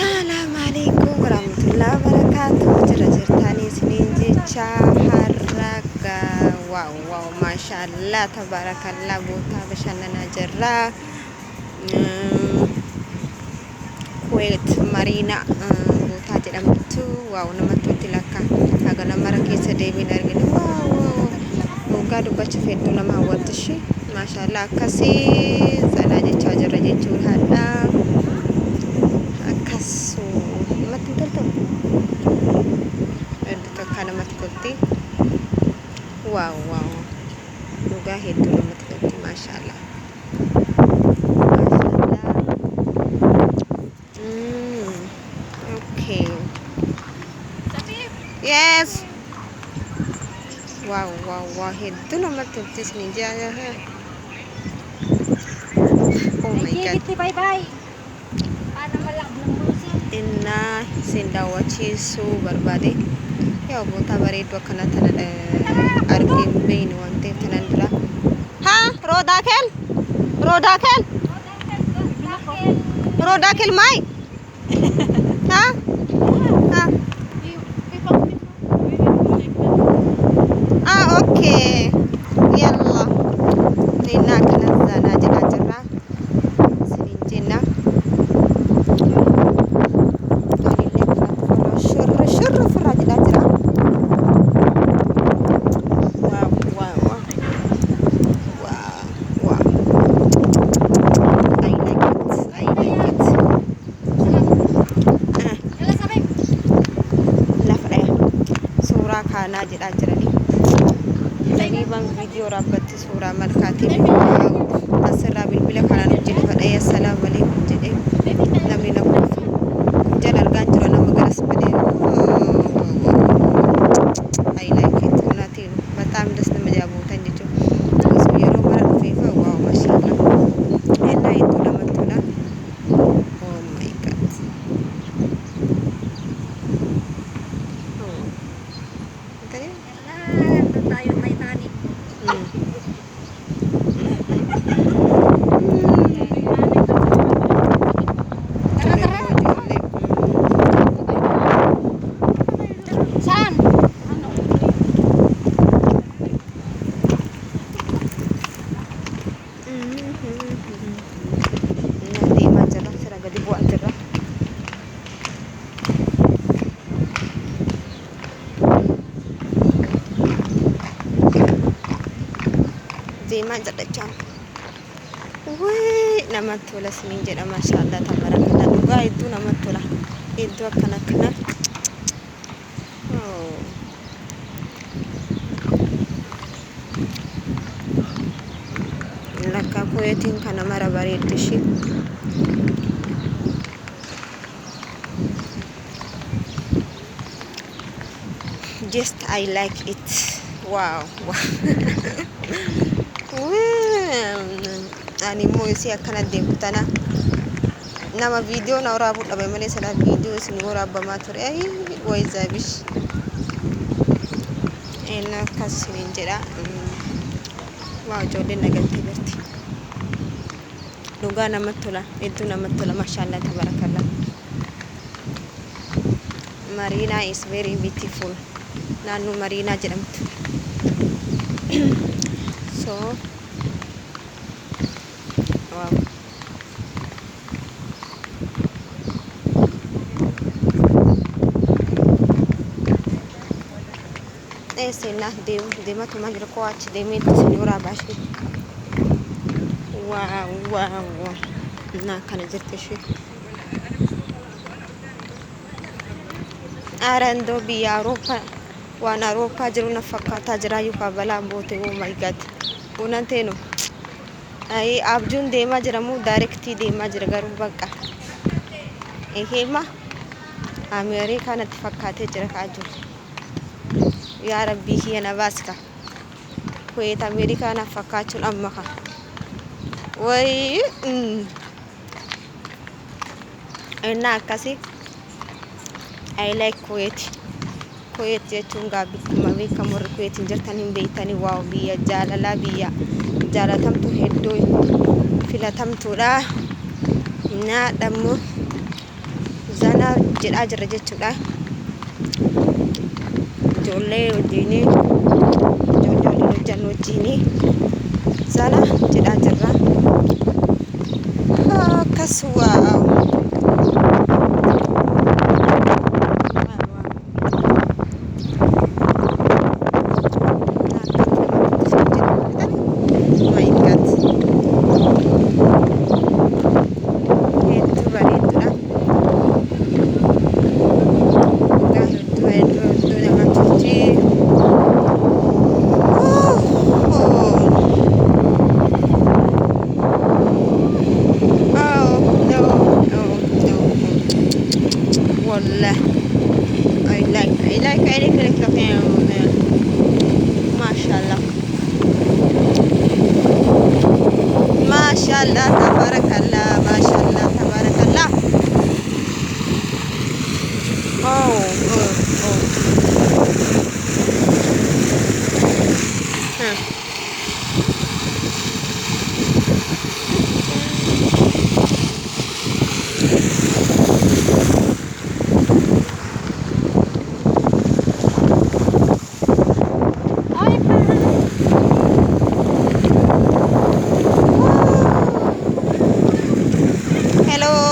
Assalamualaikum warahmatullahi wabarakatuh. Jirtanii isiniin jecha harraga wow maashaallah tabarakallah boota bashannanaa jirra. Kuwait Marina boota jedhamtu wow namatti tolte lakka haga namara keessa deebiin arginu wow dhugaa dubbachuuf hedduu nama hawwatu shi maashaallah akkasii zalaa jechaa jirra jechuudha hadha akkasu namatti tolte hedduu takka namatti tolte wow dhugaa hedduu namatti tolte maashaallah. Yes. Wow. Hedduu namatti tolte isiniin jaa. Oh my god. Bye. Paano malablang busi? Inna isin daawwachiisuu barbaade. Yaa boota bareedduu akkana tana argeen beeyne waan ta'eef tanan dura. Haa Rodaakel maay? Haa? Okay. Yalla. Nina kana zana jira jira. Sinin jinna. Shurr fura jira jira. Wow. I like it. Lafa daya. Suuraa kaanaa jira jirani. Bang video rabbatti suuraa malkaatiin asirraa bilbila kanaan hojjete fadhee assalaamualaikum jedhee namni na kuufa jala argaan jira nama garas badee I like it unatiin በጣም ደስ ነመጃቦታን jechuudha osoo yeroo mara dhufeefa waaw maashaallah ella hedduu namatti tola. Oh my god deemaa jedhachaa wee namatti tola isiniin jedha maashaallah tabarakallah dhugaa hedduu namatti tola hedduu akkana lakka kuweetiin kana mara bareeddi shi just I like it. Wow. Ani immoo isii akkana deemtu tana nama viidiyoo na waraabuu dhabe malee sana viidiyoo isin waraabamaa ture way zaabish ena akkas isiniin jedha. Waa ijoolleen nagaltee jirti dhugaa namatti tola hedduu namatti tola maashaallah tabarakallah. Marina is very beautiful. Naannoo Mariinaa jedhamtu. So wow. Seenaa deematu jira koo achi deemee isin waraabashi. Wow. Naa kana jirti ishee. Arandoo biyya Awurooppaa waan Awurooppaa jiru na fakkaataa jira yookaan balaan boote. Oh my god. Unan teenu. Abjuun deemaa jiramu daarektii deemaa jira garuu bakka. Eheema Ameerikaa natti fakkaatee jira kaajul. Yaa Rabbii kiyya na baaska. Kuweet Ameerikaa na fakkaachuun amma ka. Way enna akkasii I like Kuwait jechuun gaabbituma beekamu warri Kuweetiin jirtan hin beektanii waaw biyya jaalalaa biyya jaalatamtu hedduu filatamtuudha. Nyaadhamu zana jedhaa jirra jechuudha. Ijoollee wajjini ijoollee hojjan wajjini zana jedhaa jirra. Akkas waaw. والله I like ما شاء الله ما شاء الله تبارك الله ما شاء الله تبارك الله. أوه أوه أوه ها.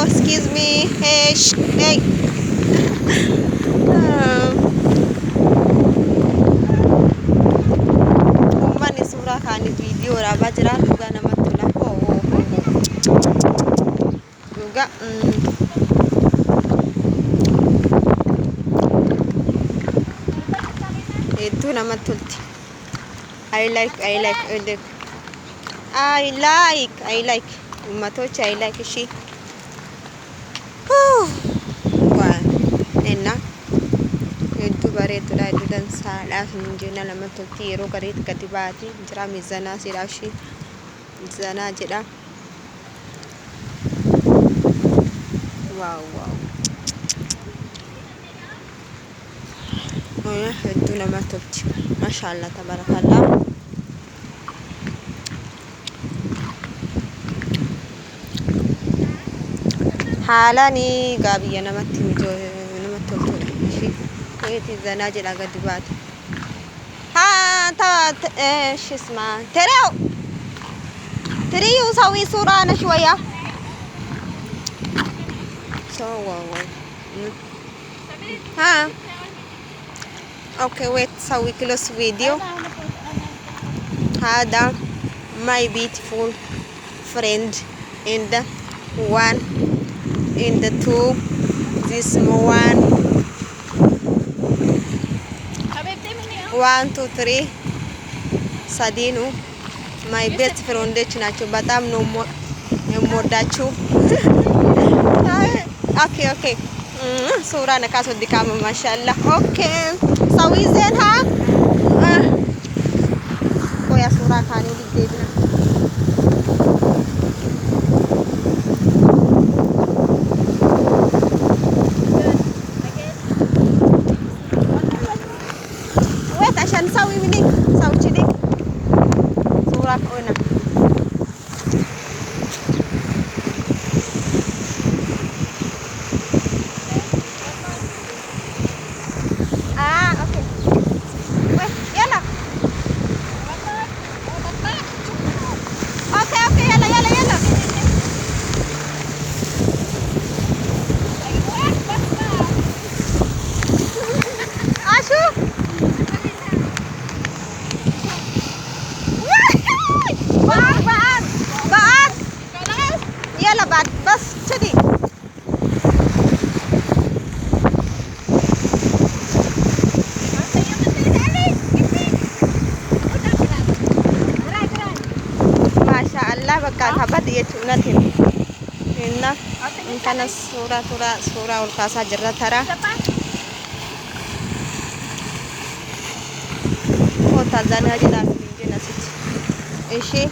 Excuse me. Hey, hey. Ummanni suuraa kaanii viidiyoo waraabaa jiran dhugaa namatti tola. Dhugaa. Hedduu namatti tolti. I like. Ummatocha I like ishii. Enna hedduu bareeddudha. Hedduu dansaadhaaf hin jenna namatti tolti. Yeroo gareetti gadi baati jira mizanaa sidhaa ishii mizanaa jedha. Waaw hedduu namatti tolti. Maashaallah tabarakallah. Haalani gaabiyya namatti toltudha. Ishii zanaa jedha gadi baate. Shisma تريو سوي صورة أنا شوية. ها اوكي ويت سوي كلوس فيديو. هذا my beautiful friend in the one in the two this one 1 2 3 ሳዲኑ my best friend ናቸው። በጣም ነው የምወዳችሁ። ኦኬ ሱራ ነካስ ወዲካም ማሻአላ ኦኬ ሰዊ ዘን ሀ ቆያ ሱራ ካኒ ሊዴና ወት عشان ሰዊ ምን ሰውቺ ዲክ ሱራ ቆና بس كذي ما شاء الله بقى هبط يتونتين هنا كان صورة والكاسة جرة ترى هو تزانها جلاس بيجينا سيت إيشي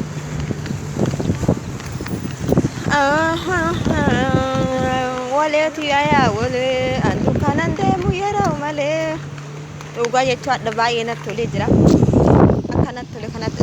wale tuyaya wale antu kanan demu yeroo malee dhugaa jechuudha baay'ee natti tolee jira akkanatti tole kanatti